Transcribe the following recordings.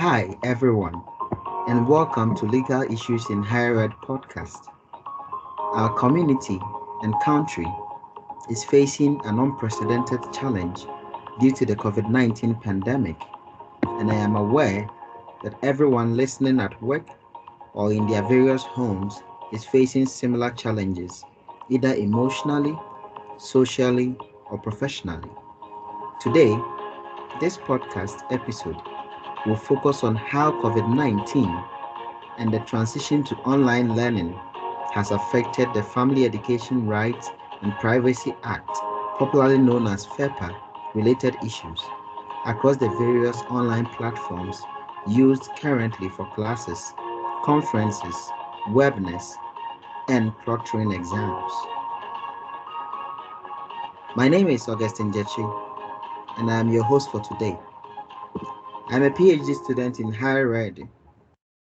Hi, everyone, and welcome to Legal Issues in Higher Ed podcast. Our community and country is facing an unprecedented challenge due to the COVID-19 pandemic, and I am aware that everyone listening at work or in their various homes is facing similar challenges, either emotionally, socially, or professionally. Today, this podcast episode will focus on how COVID-19 and the transition to online learning has affected the Family Education Rights and Privacy Act, popularly known as FEPA, related issues across the various online platforms used currently for classes, conferences, webinars, and proctoring exams. My name is Augustine Jechi, and I am your host for today. I'm a PhD student in Higher Ed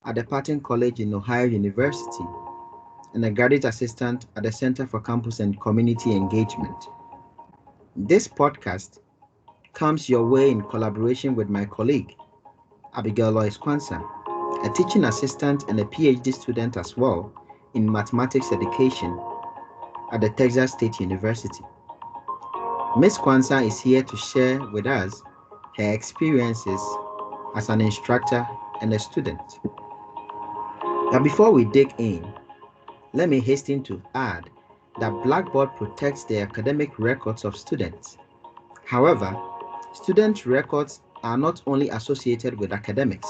at the Patton College in Ohio University and a graduate assistant at the Center for Campus and Community Engagement. This podcast comes your way in collaboration with my colleague, Abigail Lois Kwanzaa, a teaching assistant and a PhD student as well in mathematics education at the Texas State University. Ms. Kwanzaa is here to share with us her experiences as an instructor and a student. But before we dig in, let me hasten to add that Blackboard protects the academic records of students. However, student records are not only associated with academics.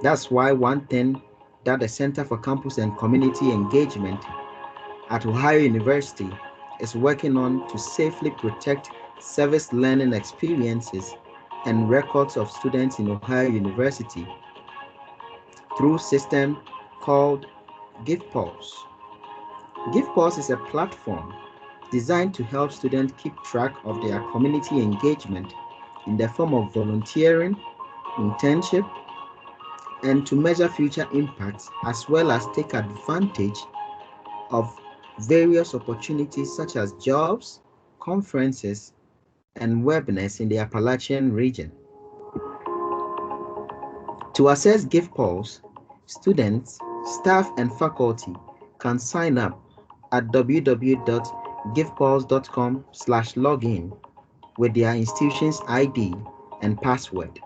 That's why one thing that the Center for Campus and Community Engagement at Ohio University is working on to safely protect service learning experiences and records of students in Ohio University through a system called GivePulse. GivePulse is a platform designed to help students keep track of their community engagement in the form of volunteering, internship, and to measure future impacts, as well as take advantage of various opportunities such as jobs, conferences, and webinars in the Appalachian region. To access GivePulse, students, staff, and faculty can sign up at www.givepulse.com/login with their institution's ID and password.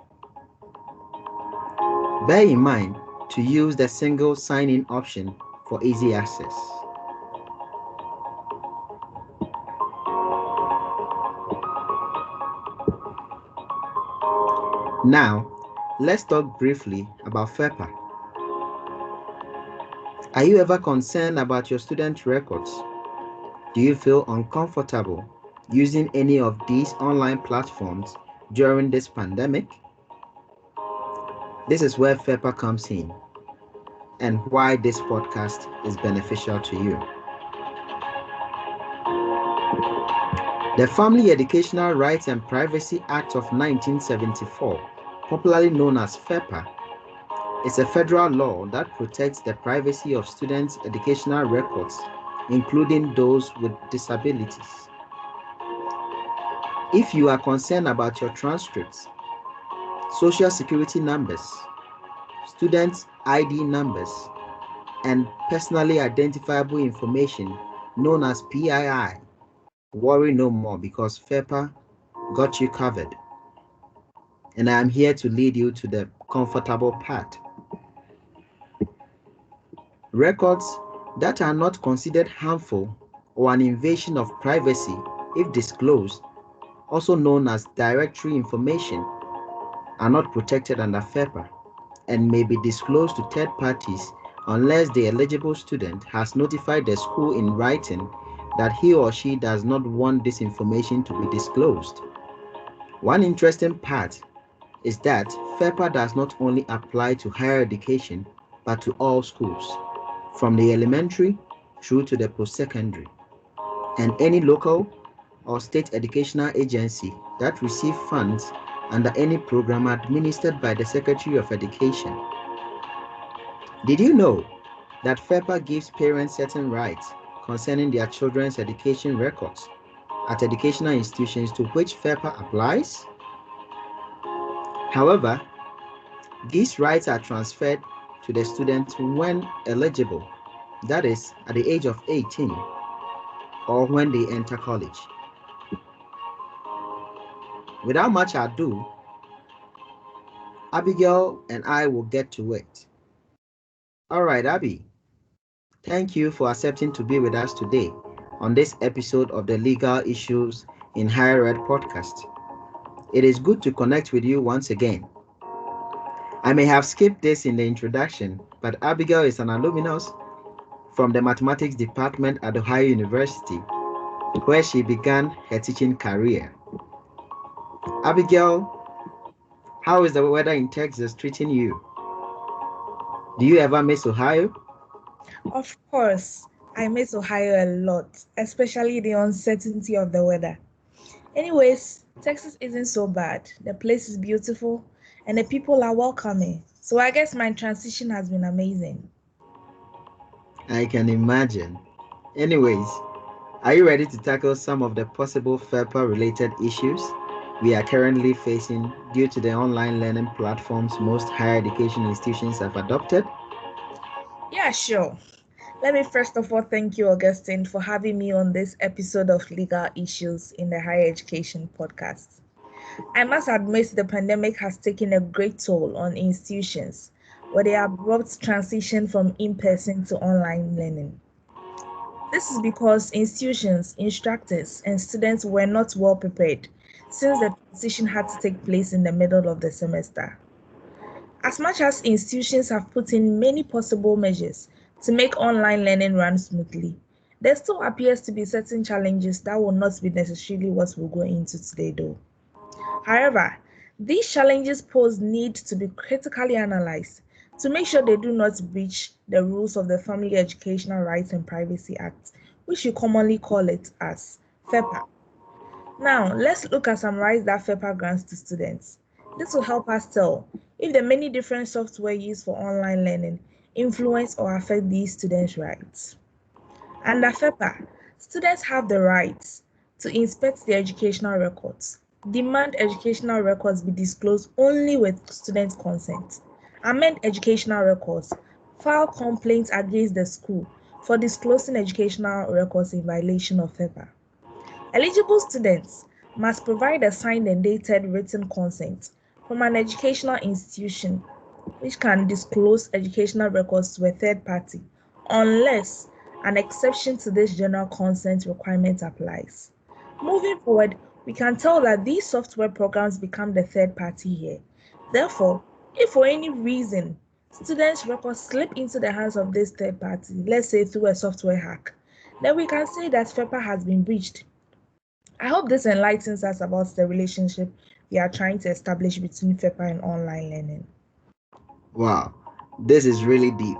Bear in mind to use the single sign-in option for easy access. Now, let's talk briefly about FEPA. Are you ever concerned about your student records? Do you feel uncomfortable using any of these online platforms during this pandemic? This is where FEPA comes in and why this podcast is beneficial to you. The Family Educational Rights and Privacy Act of 1974, popularly known as FEPA, is a federal law that protects the privacy of students' educational records, including those with disabilities. If you are concerned about your transcripts, social security numbers, students' ID numbers, and personally identifiable information known as PII, worry no more because FEPA got you covered. And I am here to lead you to the comfortable part. Records that are not considered harmful or an invasion of privacy if disclosed, also known as directory information, are not protected under FEPA and may be disclosed to third parties unless the eligible student has notified the school in writing that he or she does not want this information to be disclosed. One interesting part is that FEPA does not only apply to higher education but to all schools, from the elementary through to the post-secondary, and any local or state educational agency that receive funds under any program administered by the Secretary of Education. Did you know that FEPA gives parents certain rights concerning their children's education records at educational institutions to which FEPA applies? However, These rights are transferred to the student when eligible, that is, at the age of 18 or when they enter college. Without much ado, Abigail and I will get to it. All right, Abby, thank you for accepting to be with us today on this episode of the Legal Issues in Higher Ed podcast. It is good to connect with you once again. I may have skipped this in the introduction, but Abigail is an alumnus from the mathematics department at Ohio University, where she began her teaching career. Abigail, how is the weather in Texas treating you? Do you ever miss Ohio? Of course, I miss Ohio a lot, especially the uncertainty of the weather. Anyways, Texas isn't so bad. The place is beautiful and the people are welcoming. So I guess my transition has been amazing. I can imagine. Anyways, are you ready to tackle some of the possible FERPA related issues we are currently facing due to the online learning platforms most higher education institutions have adopted? Yeah, sure. Let me first of all thank you, Augustine, for having me on this episode of Legal Issues in the Higher Education podcast. I must admit the pandemic has taken a great toll on institutions with the abrupt transition from in-person to online learning. This is because institutions, instructors, and students were not well prepared since the transition had to take place in the middle of the semester. As much as institutions have put in many possible measures to make online learning run smoothly, there still appears to be certain challenges that will not be necessarily what we'll go into today though. However, these challenges pose need to be critically analyzed to make sure they do not breach the rules of the Family Educational Rights and Privacy Act, which we commonly call it as FEPA. Now, let's look at some rights that FEPA grants to students. This will help us tell if the many different software used for online learning influence or affect these students' rights. Under FEPA, students have the right to inspect their educational records, demand educational records be disclosed only with student consent, amend educational records, file complaints against the school for disclosing educational records in violation of FEPA. Eligible students must provide a signed and dated written consent from an educational institution which can disclose educational records to a third party unless an exception to this general consent requirement applies. Moving forward, we can tell that these software programs become the third party here. Therefore, if for any reason students' records slip into the hands of this third party, let's say through a software hack, then we can say that FEPA has been breached. I hope this enlightens us about the relationship we are trying to establish between FEPA and online learning. Wow, this is really deep.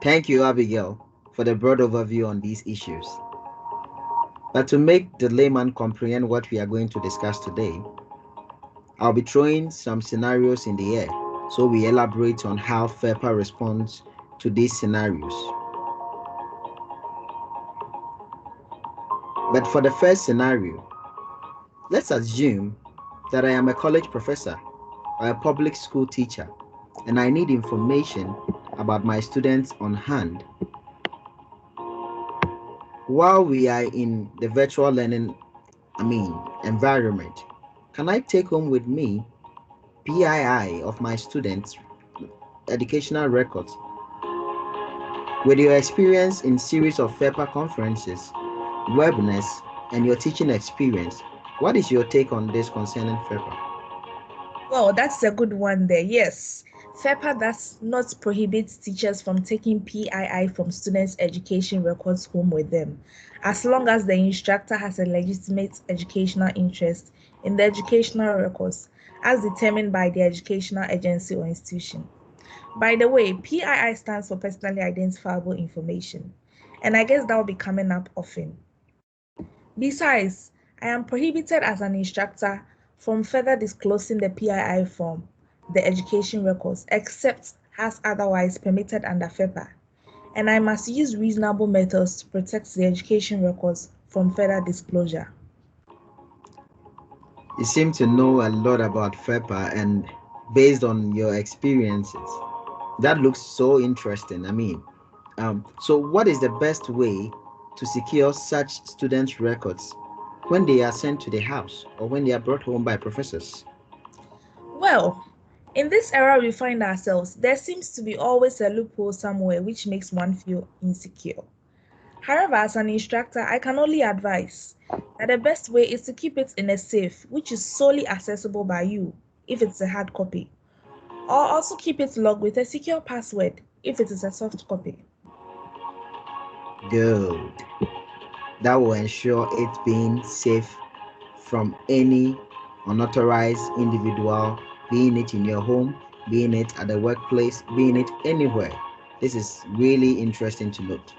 Thank you, Abigail, for the broad overview on these issues. But to make the layman comprehend what we are going to discuss today, I'll be throwing some scenarios in the air so we elaborate on how FERPA responds to these scenarios. But for the first scenario, let's assume that I am a college professor or a public school teacher and I need information about my students on hand while we are in the virtual learning environment. Can I take home with me PII of my students' educational records? With your experience in series of FEPA conferences, webinars, and your teaching experience, what is your take on this concerning FEPA? Well, that's a good one there. Yes, FEPA does not prohibit teachers from taking PII from students' education records home with them, as long as the instructor has a legitimate educational interest in the educational records as determined by the educational agency or institution. By the way, PII stands for personally identifiable information, and I guess that will be coming up often. Besides, I am prohibited as an instructor from further disclosing the PII from the education records except as otherwise permitted under FEPA, and I must use reasonable methods to protect the education records from further disclosure. You seem to know a lot about FEPA, and based on your experiences. That looks so interesting. So what is the best way to secure such students' records when they are sent to the house or when they are brought home by professors? Well, in this era we find ourselves, there seems to be always a loophole somewhere which makes one feel insecure. However, as an instructor, I can only advise that the best way is to keep it in a safe, which is solely accessible by you if it's a hard copy, or also keep it logged with a secure password if it is a soft copy. Good. That will ensure it being safe from any unauthorized individual, being it in your home, being it at the workplace, being it anywhere. This is really interesting to note.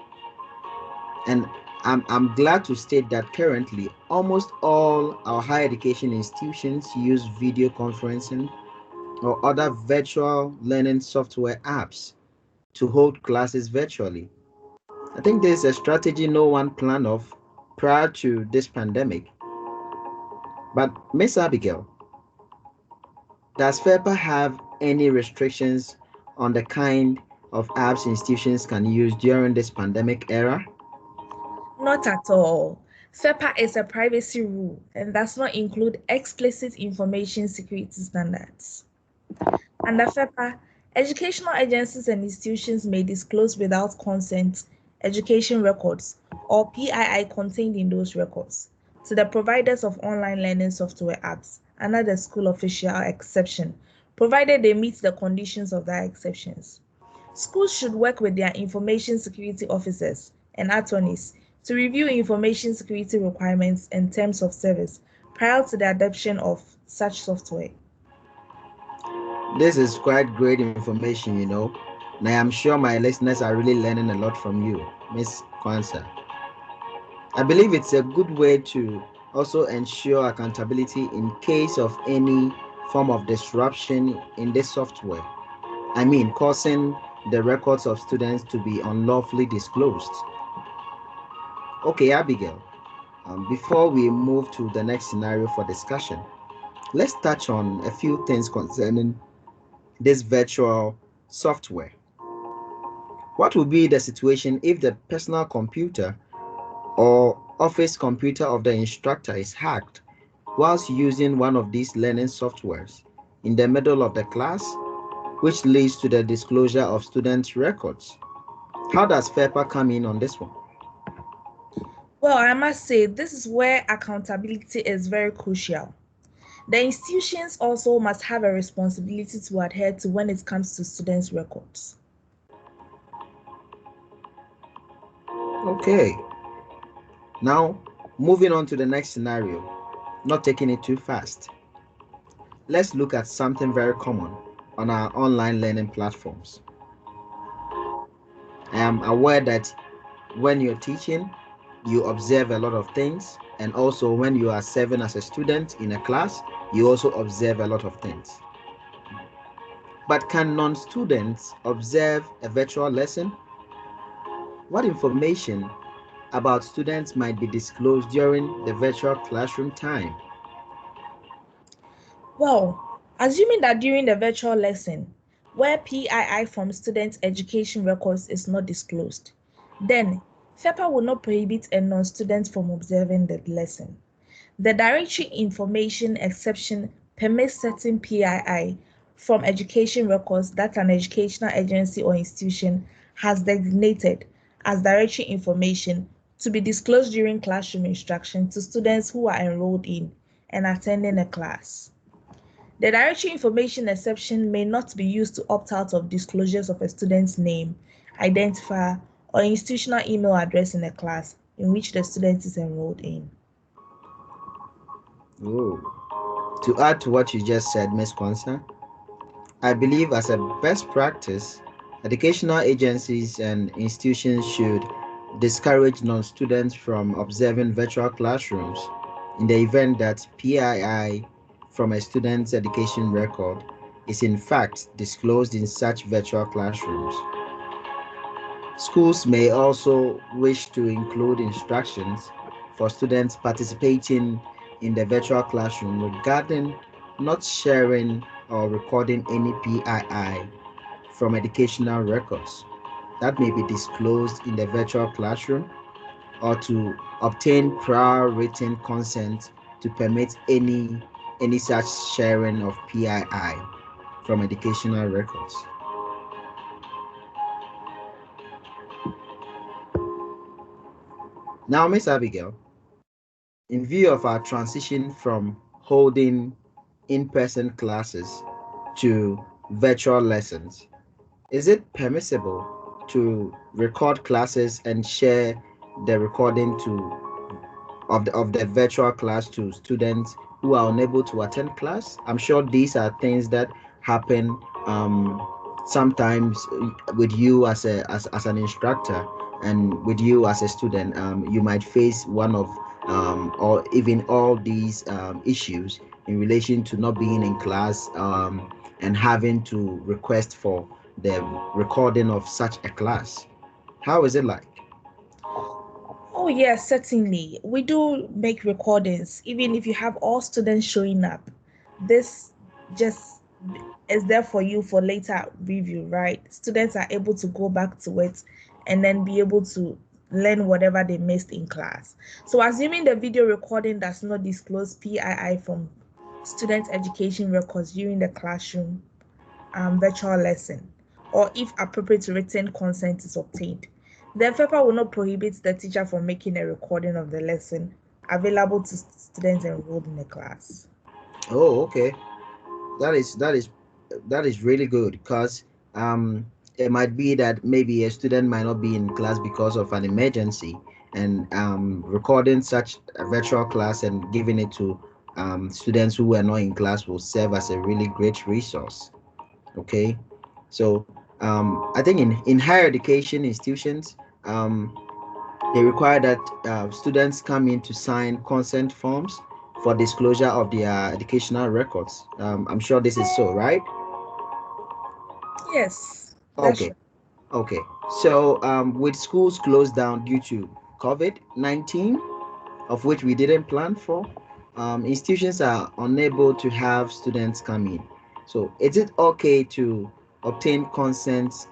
And I'm glad to state that currently almost all our higher education institutions use video conferencing or other virtual learning software apps to hold classes virtually. I think this is a strategy no one planned of prior to this pandemic. But Miss Abigail, does FEPA have any restrictions on the kind of apps institutions can use during this pandemic era? Not at all. FEPA is a privacy rule and does not include explicit information security standards. Under FEPA, educational agencies and institutions may disclose without consent education records or PII contained in those records to the providers of online learning software apps under the school official exception, provided they meet the conditions of their exceptions. Schools should work with their information security officers and attorneys to review information security requirements and terms of service prior to the adoption of such software. This is quite great information, and I am sure my listeners are really learning a lot from you, Miss Kwanzaa. I believe it's a good way to also ensure accountability in case of any form of disruption in this software. Causing the records of students to be unlawfully disclosed. Okay, Abigail, before we move to the next scenario for discussion, let's touch on a few things concerning this virtual software. What would be the situation if the personal computer or office computer of the instructor is hacked whilst using one of these learning softwares in the middle of the class, which leads to the disclosure of students' records? How does FEPA come in on this one? Well, I must say, this is where accountability is very crucial. The institutions also must have a responsibility to adhere to when it comes to students' records. Okay, now moving on to the next scenario, not taking it too fast. Let's look at something very common on our online learning platforms. I am aware that when you're teaching, you observe a lot of things, and also when you are serving as a student in a class, you also observe a lot of things. But can non-students observe a virtual lesson? What information about students might be disclosed during the virtual classroom time? Well, assuming that during the virtual lesson, where PII from students' education records is not disclosed, then FEPA will not prohibit a non-student from observing the lesson. The Directory Information Exception permits certain PII from education records that an educational agency or institution has designated as directory information to be disclosed during classroom instruction to students who are enrolled in and attending a class. The directory information exception may not be used to opt out of disclosures of a student's name, identifier, or institutional email address in a class in which the student is enrolled in. Oh. To add to what you just said, Ms. Kwanzaa, I believe as a best practice, educational agencies and institutions should discourage non-students from observing virtual classrooms in the event that PII from a student's education record is in fact disclosed in such virtual classrooms. Schools may also wish to include instructions for students participating in the virtual classroom regarding not sharing or recording any PII from educational records that may be disclosed in the virtual classroom, or to obtain prior written consent to permit any such sharing of PII from educational records. Now, Miss Abigail, in view of our transition from holding in-person classes to virtual lessons, is it permissible to record classes and share the recording of the virtual class to students who are unable to attend class? I'm sure these are things that happen sometimes with you as an instructor, and with you as a student. You might face one of or even all these issues in relation to not being in class, and having to request for the recording of such a class. How is it like? Oh, yes, certainly. We do make recordings, even if you have all students showing up. This just is there for you for later review, right? Students are able to go back to it and then be able to learn whatever they missed in class. So, assuming the video recording does not disclose PII from students' education records during the classroom virtual lesson, or if appropriate written consent is obtained, then FEPA will not prohibit the teacher from making a recording of the lesson available to students enrolled in the class. Oh, okay. That is really good, because it might be that maybe a student might not be in class because of an emergency, and recording such a virtual class and giving it to students who were not in class will serve as a really great resource. Okay, so I think in higher education institutions, they require that students come in to sign consent forms for disclosure of their educational records. I'm sure this is so, right? Yes, that's Okay, right. okay. So, with schools closed down due to COVID-19, of which we didn't plan for, institutions are unable to have students come in. So, is it okay to obtain consents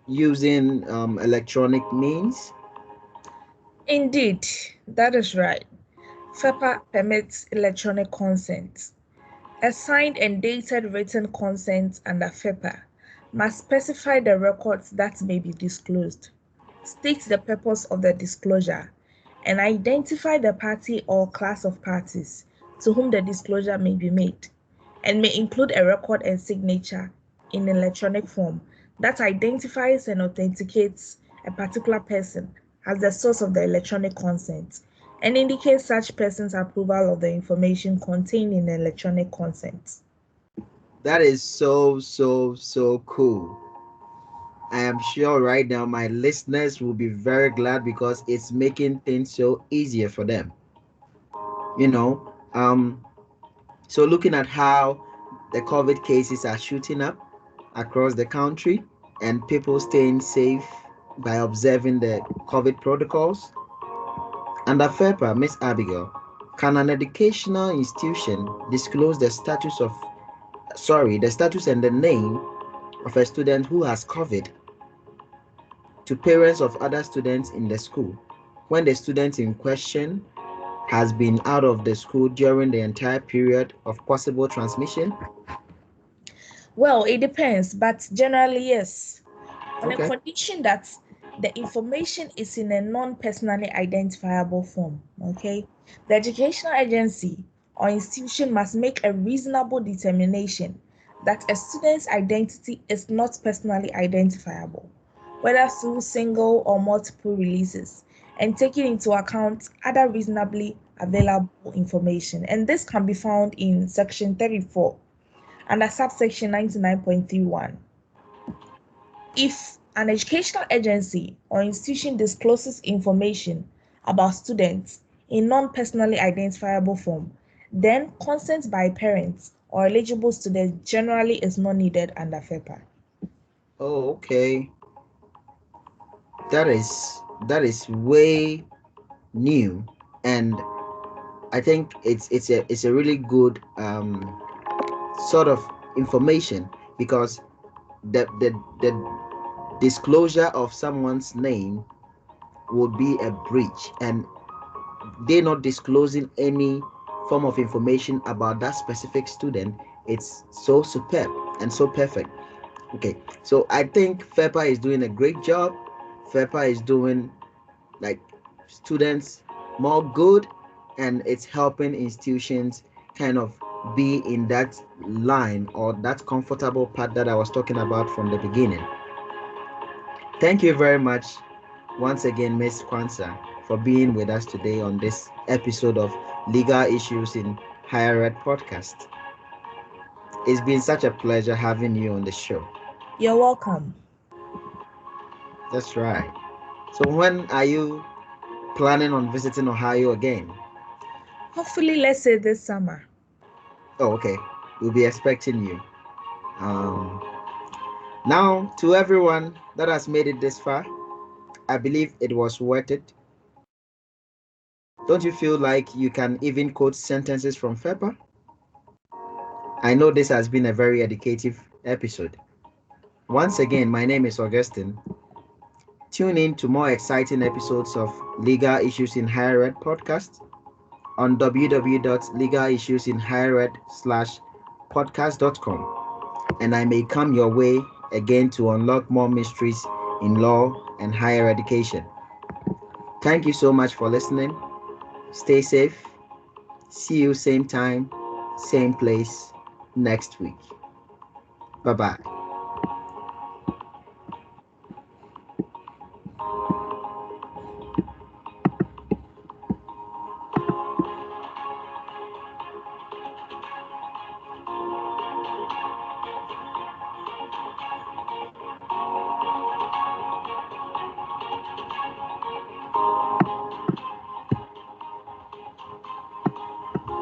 using electronic means? Indeed, that is right. FEPA permits electronic consent. A signed and dated written consent under FEPA must specify the records that may be disclosed, state the purpose of the disclosure, and identify the party or class of parties to whom the disclosure may be made, and may include a record and signature in electronic form that identifies and authenticates a particular person as the source of the electronic consent and indicates such person's approval of the information contained in the electronic consent. That is so cool. I am sure right now my listeners will be very glad, because it's making things so easier for them. You know, so looking at how the COVID cases are shooting up across the country, and people staying safe by observing the COVID protocols. Under FEPA, Miss Abigail, can an educational institution disclose the status and the name of a student who has COVID to parents of other students in the school when the student in question has been out of the school during the entire period of possible transmission? Well, it depends, but generally, yes. On a Okay. condition that the information is in a non-personally identifiable form, okay? The educational agency or institution must make a reasonable determination that a student's identity is not personally identifiable, whether through single or multiple releases, and taking into account other reasonably available information. And this can be found in section 34 under subsection 99.31. If an educational agency or institution discloses information about students in non-personally identifiable form, then consent by parents or eligible students generally is not needed under FEPA. Oh, okay. That is way new, and I think it's a really good sort of information, because the disclosure of someone's name would be a breach, and they're not disclosing any form of information about that specific student. It's so superb and so perfect. Okay, so I think FEPA is doing a great job. FEPA is doing like students more good, and it's helping institutions kind of be in that line or that comfortable part that I was talking about from the beginning. Thank you very much once again, Miss Kwanzaa, for being with us today on this episode of Legal Issues in Higher Ed podcast. It's been such a pleasure having you on the show. You're welcome. That's right. So when are you planning on visiting Ohio again? Hopefully, let's say this summer. Oh, okay. We'll be expecting you. Um, Now, to everyone that has made it this far, I believe it was worth it. Don't you feel like you can even quote sentences from FEPA? I know this has been a very educative episode. Once again, my name is Augustine. Tune in to more exciting episodes of Legal Issues in Higher Ed podcast on www.legalissuesinhighered.com, and I may come your way again to unlock more mysteries in law and higher education. Thank you so much for listening. Stay safe. See you same time, same place next week. Bye bye.